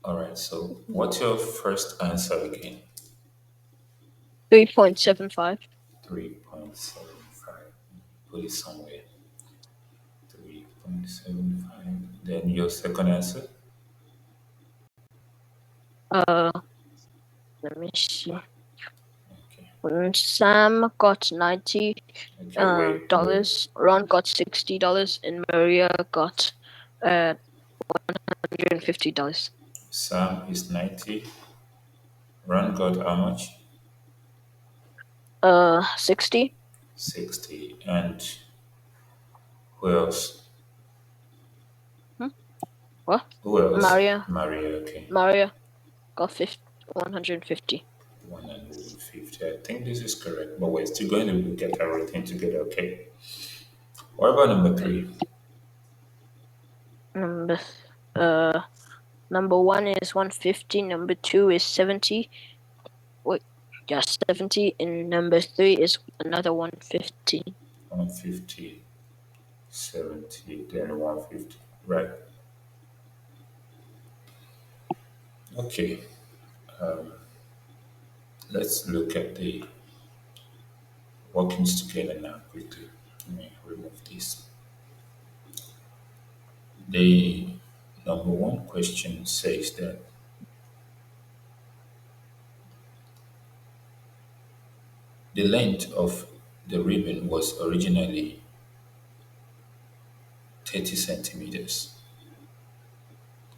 All right. So what's your first answer again? 3.75. 3.75. Put it somewhere. 3.75. Then your second answer? Uh, let me see. Okay. Sam got 90 Okay, wait. dollars. Ron got $60, and Maria got $150. Sam is 90. Ron got how much? 60. 60. And who else? Hmm? What? Who else? Maria Maria, okay. Maria got 150. 150. I think this is correct, but we're still going to get everything together, okay? What about number Okay. three? Number uh number one is 150. Number two is 70. Wait, just 70. And number three is another 150. 150, 70, then 150. Right. Okay. Let's look at the workings together now quickly. Let me remove this. The number one question says that the length of the ribbon was originally 30 centimeters.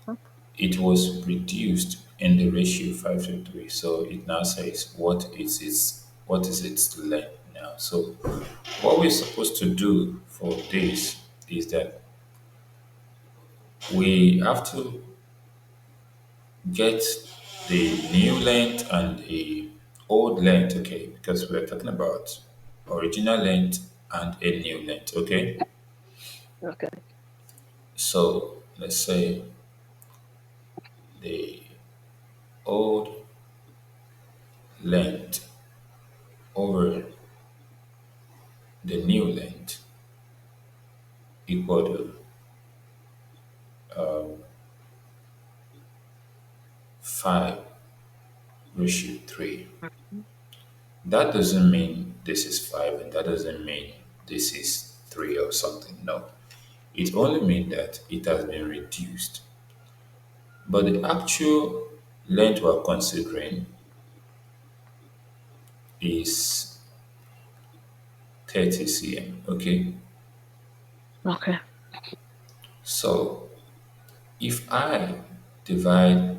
Huh? It was reduced in the ratio 5 to 3. So it now says what is its length now. So what we're supposed to do for this is that we have to get the new length and the old length, okay? Because we're talking about original length and a new length, okay? Okay. So let's say the old length over the new length equal to 5 ratio 3. That doesn't mean this is 5 and that doesn't mean this is 3 or something. No. It only means that it has been reduced. But the actual length we're considering is 30 cm. Okay. Okay. So if I divide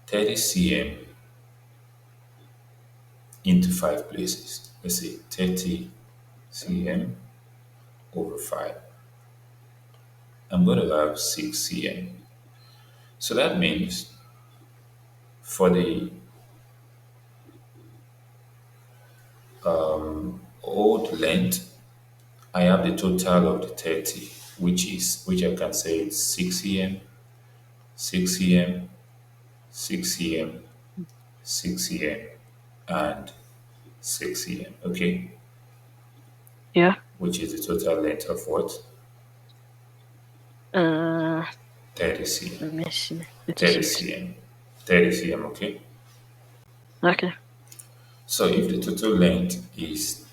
30 cm into 5 places, let's say 30 cm over 5, I'm going to have 6 cm. So that means for the old length, I have the total of the 30, which I can say is 6 cm, 6 cm, 6 cm, 6 cm, and 6 cm. Okay, Yeah. which is the total length of what? Uh, 30 cm. let me see. 30 56. cm. 30 cm. Okay. Okay. So if the total length is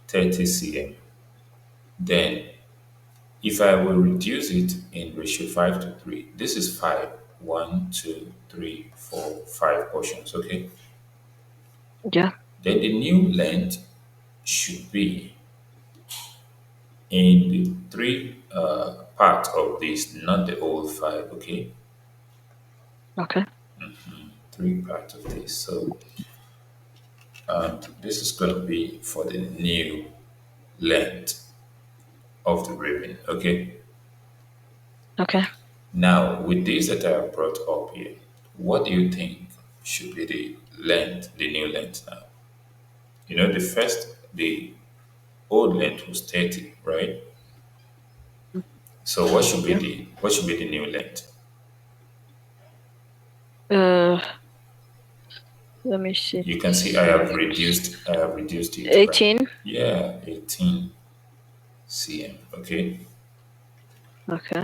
30 cm, then if I will reduce it in ratio 5 to 3, this is 5. 1, 2, 3, 4, 5 portions, okay? Yeah. Then the new length should be in the three part of this, not the old 5, okay? Okay. Three parts of this. So this is going to be for the new length of the ribbon, okay? Okay. Now, with this that I have brought up here, what do you think should be the length, the new length now? You know, the old length was 30, right? So Yeah. what should be the new length? Uh, let me see. You can see I have reduced it, right? 18. Yeah, 18 cm, okay? Okay.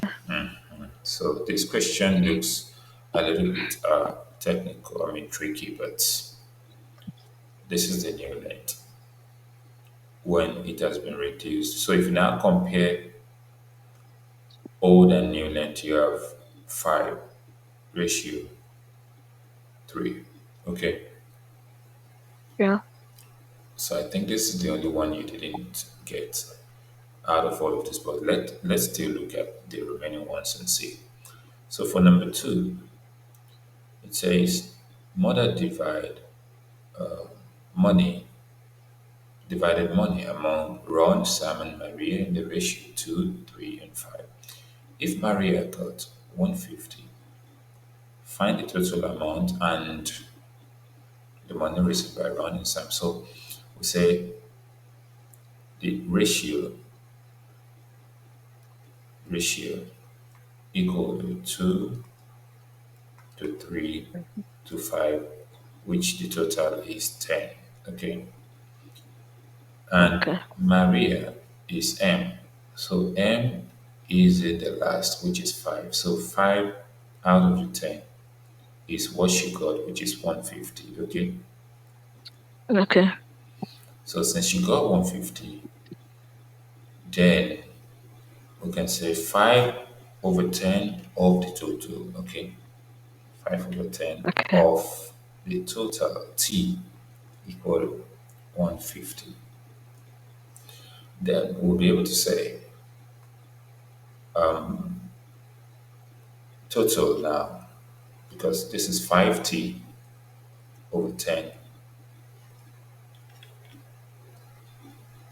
So this question looks a little bit technical, I mean tricky, but this is the new length when it has been reduced. So if you now compare old and new length, you have 5 ratio 3. Okay, Yeah. so I think this is the only one you didn't get out of all of this, but let's still look at the remaining ones and see. So for number 2, it says mother money money among Ron, Sam, and Maria in the ratio 2, 3, and 5. If Maria got 150, find the total amount and the money received by Ron and Sam. So we say the ratio equal to 2 to 3 to 5, which the total is 10. Okay. And Okay. Maria is M. So M is in the last, which is 5. So 5 out of the 10 is what she got, which is 150. Okay. Okay. So since she got 150, then we can say 5 over 10 of the total. Okay. 5 over 10 Okay. of the total T equal to 150. Then we'll be able to say total now, because this is 5T over 10,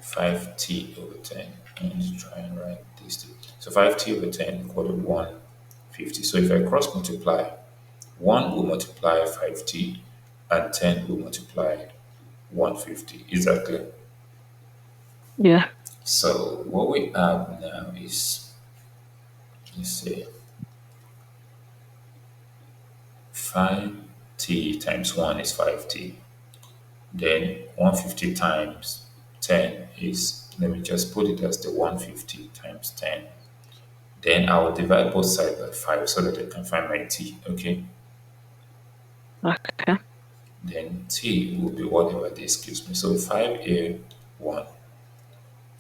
5T over 10. Let me try and write these two. So 5T over 10 equal to 150. So if I cross multiply, 1 will multiply 5T and 10 will multiply 150. Is that clear? Yeah. So what we have now is, let's say, 5T times 1 is 5T. Then 150 times 10 is, let me just put it as the 150 times 10. Then I will divide both sides by 5 so that I can find my t, okay? Okay. Then t will be whatever this gives me. So 5a 1,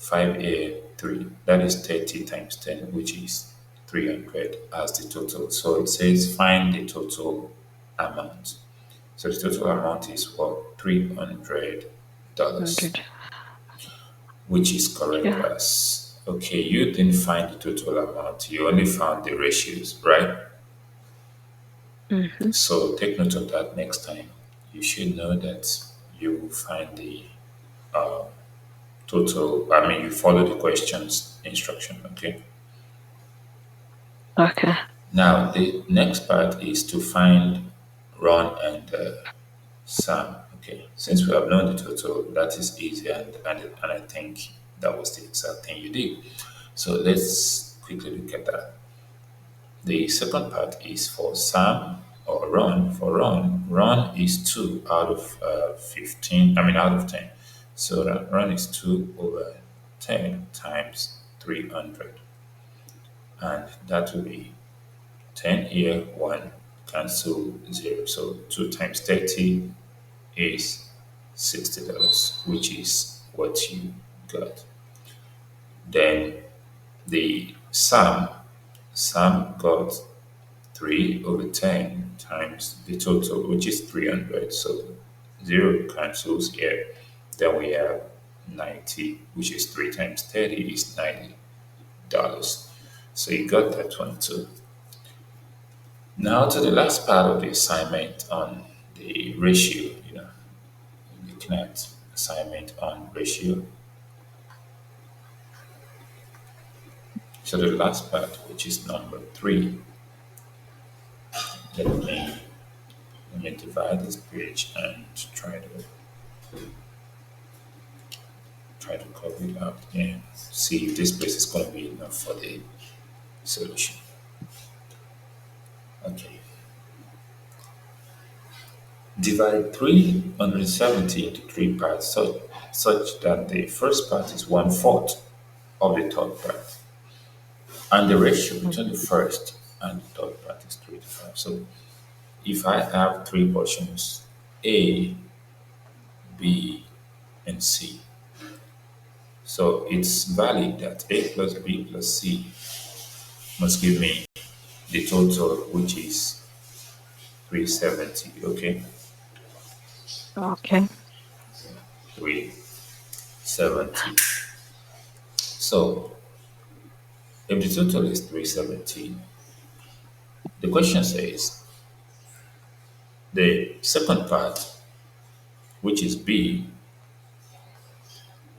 5a 3, that is 30 times 10, which is 300 as the total. So it says find the total amount. So the total amount is what? $300, 100. which is correct Yeah. as, okay, you didn't find the total amount, you only found the ratios, right? Mm-hmm. So take note of that next time. You should know that you will find the total, I mean, you follow the questions instruction, okay? Okay. Now, the next part is to find Ron and Sam, okay? Since we have known the total, that is easy, and I think that was the exact thing you did. So let's quickly look at that. The second part is for Sam or Ron. For Ron is 2 out of 15, I mean out of 10. So Ron is 2 over 10 times 300. And that will be 10 here, 1 cancel 0. So 2 times 30 is $60, which is what you got. Then the Sam got 3 over 10 times the total, which is 300. So 0 cancels here. Then we have 90, which is 3 times 30 is $90. So you got that one too. Now to the last part of the assignment on the ratio, looking at assignment on ratio. So the last part, which is number 3, let me let me divide this page and try to cover it up and see if this place is going to be enough for the solution. Okay. Divide 370 into 3 parts such that the first part is 1/4 of the third part. And the ratio between the first and the third part is 3 to 5. So if I have three portions, A, B, and C, so it's valid that A plus B plus C must give me the total, which is 370. Okay, Okay. 370. So if the total is 370, the question says the second part, which is B,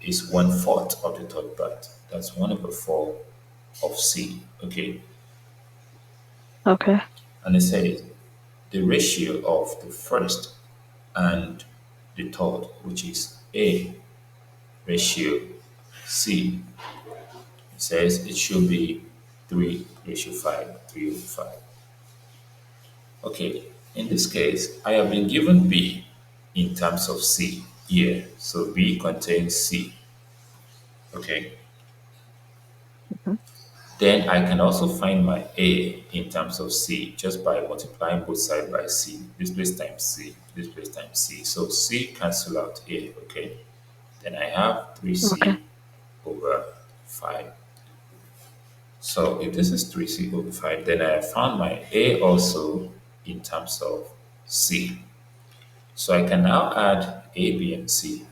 is one fourth of the third part. That's 1/4 of C. Okay, Okay. and it says the ratio of the first and the third, which is A ratio C, it says it should be 3:5, 3:5. Okay, in this case, I have been given B in terms of C here. So B contains C. Okay, Mhm. then I can also find my A in terms of C just by multiplying both sides by C. This place times C, this place times C. So C cancel out A, okay? Then I have Okay. 3C over 5. So if this is 3C over 5, then I have found my A also in terms of C. So I can now add A, B, and C.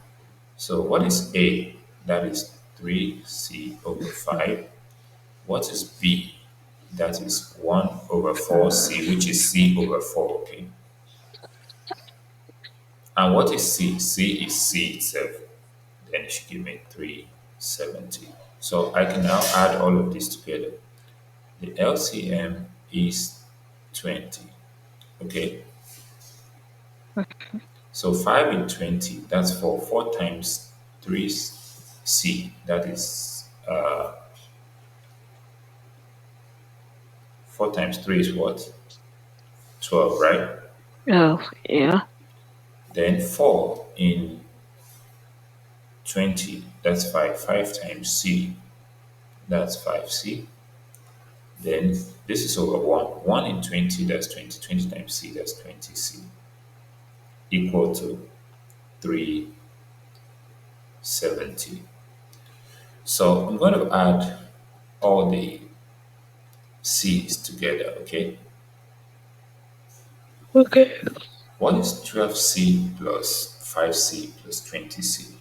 So what is A? That is 3C over Mhm. 5. What is B? That is 1 over 4C, Uh, which is C over 4, okay? And what is C? C is C itself. Then it should give me 370. So I can now add all of this together. The LCM is 20, okay? So 5 in 20, that's 4. 4 times 3C, that is 4 times 3 is what? 12, right? oh, yeah. Then 4 in 20, that's 5. 5 times C, that's 5C. Then this is over 1. 1 in 20, that's 20. 20 times C, that's 20C, equal to 370. So I'm going to add all the C's together, okay? Okay. What is 12C plus 5C plus 20C?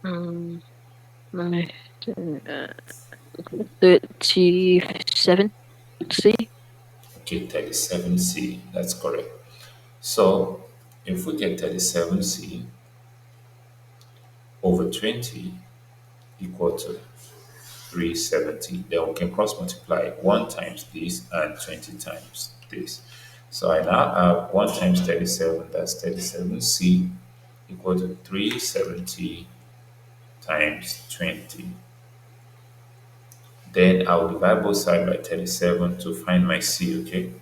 Um, let me, uh, 37 C. Okay, 37C, that's correct. So if we get 37C over 20 equal to 370, then we can cross multiply 1 times this and 20 times this. So I now have 1 times 37, that's 37C equal to 370 times 20. Then I'll divide both sides by 37 to find my C, okay?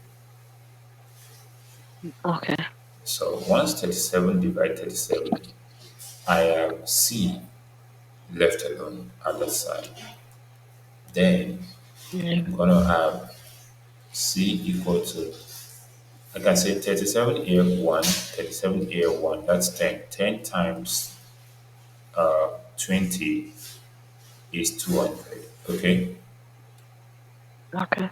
Okay. So once 37 divide 37, I have C left alone at that side. Then Yeah. I'm gonna have C equal to, I can say 37 here 1, 37 here 1, that's 10. 10 times 20 is 200, okay? Okay.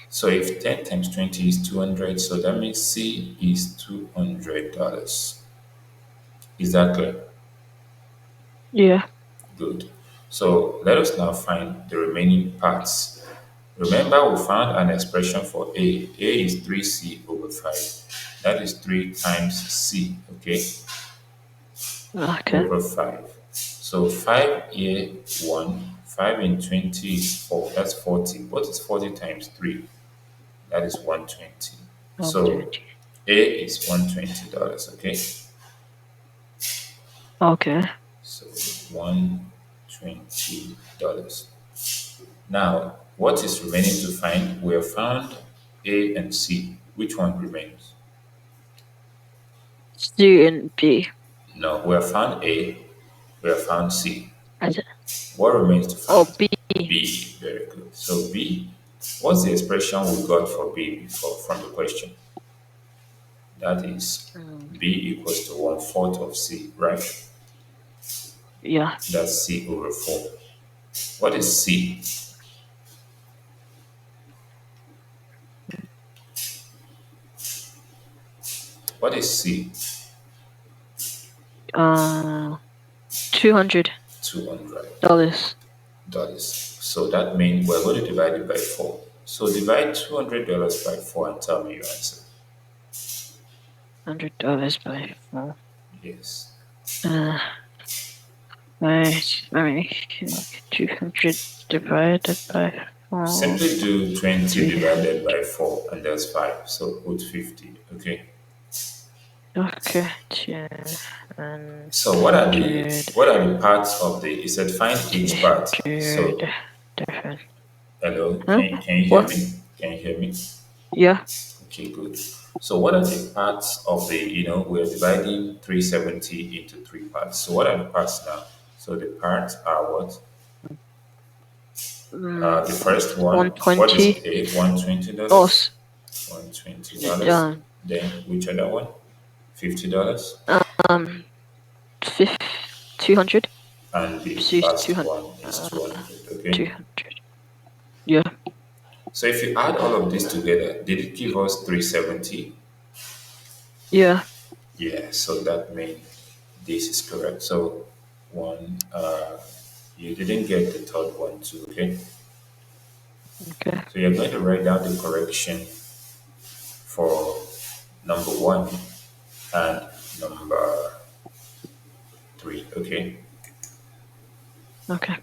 So if 10 times 20 is 200, so that means C is $200. Is that clear? Yeah. Good. So let us now find the remaining parts. Remember, we found an expression for A. A is 3C over 5. That is 3 times C, okay, Okay. over 5. So 5 here, 1. 5 in 20 is 4. That's 40. What is 40 times 3? That is 120. So 120. A is $120, okay? Okay. So $120. Now, what is remaining to find? We have found A and C. Which one remains? C and B. No, we have found A, we have found C. I said, What remains to oh, find? B. B. Very good. So B, what's the expression we got for B before from the question? That is Mm, B equals to 1/4 of C, right? yeah. That's C over 4. What is C? What is C? $200. $200. So that means we're going to divide it by 4. So divide $200 by 4 and tell me your answer. $100 by 4. Yes. Right. Let me 200 divided by 4. Simply do 20 Three. divided by 4 and that's 5. So put 50. Okay. Okay. 2 and So what are the parts of the, you said find each part. 200 So different. hello, Huh? can you hear What? me? Can you hear me? Yeah. Okay, good. So what are the parts of the, we're dividing 370 into three parts. So what are the parts now? So the parts are what? The first one, what is 120. A? Oh, $120. $120. um, Then which other one? $50. um, 200. And the See, last 200. one is 200. Okay. 200. Yeah. So if you add all of this together, did it give us 370? Yeah. Yeah, so that means this is correct. So one, you didn't get the third one too, okay? Okay. So you're going to write down the correction for number one and number three, okay? Okay.